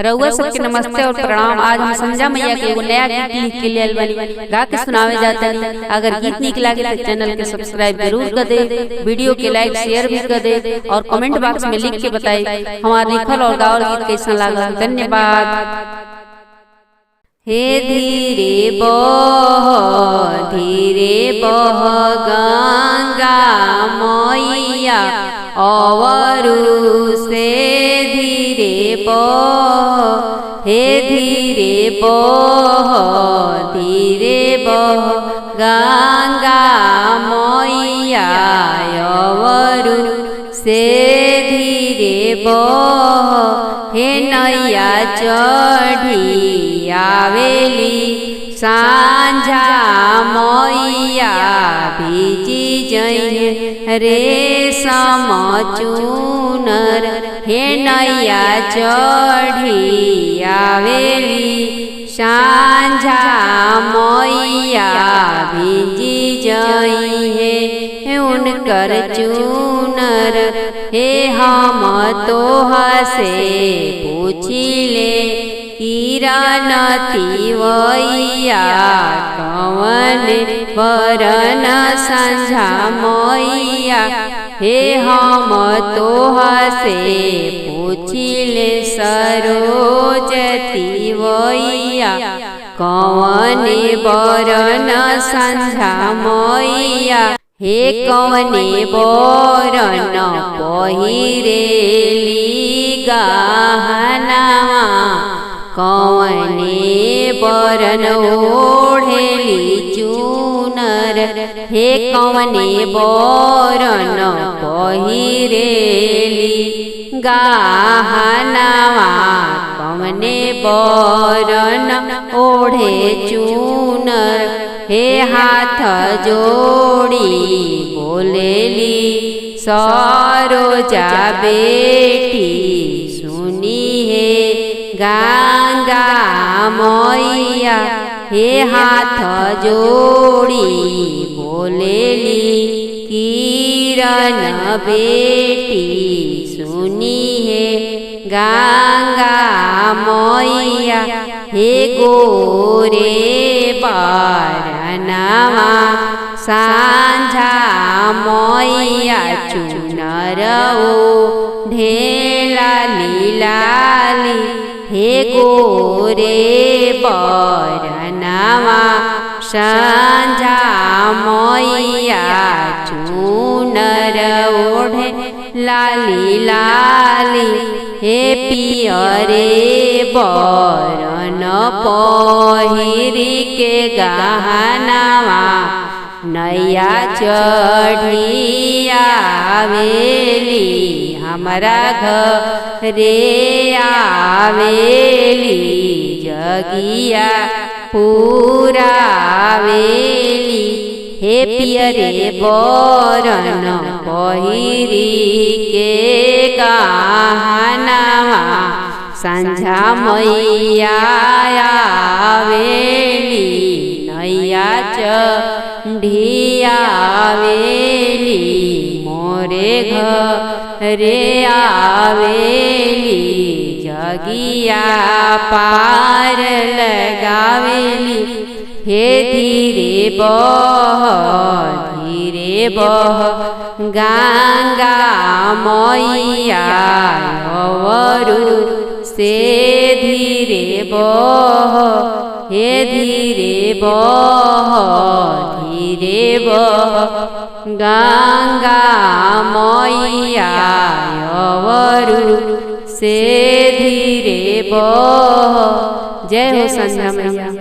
रउआ सबके नमस्ते और प्रणाम। आज हम संध्या मैया के एगो नया गीत लिख के लिए बनी गा के सुनावे जाता है। अगर गीत निक लागे तो चैनल के सब्सक्राइब जरूर कर दे, वीडियो के लाइक शेयर भी कर दे और कमेंट बॉक्स में लिख के बताए हमारा लिखल और गावल गीत कैसा लगा। धन्यवाद। हे धीरे बह गंगा मैया अवरु से धीरे बह, हे धीरे बह गंगा मैया अवरु से धीरे बह, हे नैया चढ़ी आवेली सांझा मैया भीजी जइहे रेशम चूनर, हे नैया चढ़ी आवेली सांझा मैया भीजी जइहे उनकर चूनर। हे हम तोहा से पूछिले किरण तिवैया कवन बरन संझा मैया, हे हम तोहा से पूछिले सरोज तिवैया कवन बरन संझा मैया, हे कवने बरन पहिरेली गहनावा कवने बरन ओढ़ेली चूनर, हे कवने बरन पहिरेली गहनावा कवने बरन ओढ़े चूनर, हे हाथ जोड़ी बोलेली सरोजा बेटी सुनी है गंगा मैया, हे हाथ जोड़ी बोलेली किरण बेटी सुनी है गंगा मैया, हे गोरे बरनवा सांझा मैया चुनर ढेला लीलाली, हे गोरे बरनवा सांझा मैया चुनर ओढ़े लाली लाली, हे पियरे बरन पहिरी के गहनावा नैया चढ़ी आवेली हमारा घरे आवेली जगिया पूरा आवेली, हे पियरे बरन पहिरी के गहनावा संझा मैया आवेली नैया चढ़ी आवेली मोरे घरे आवेली जगिया पार लगावेली, हे धीरे बह गंगा मैया अवरु से धीरे बह, हे धीरे बह गंगा मैया अवरु से धीरे बह। जय हो संध्या मैया।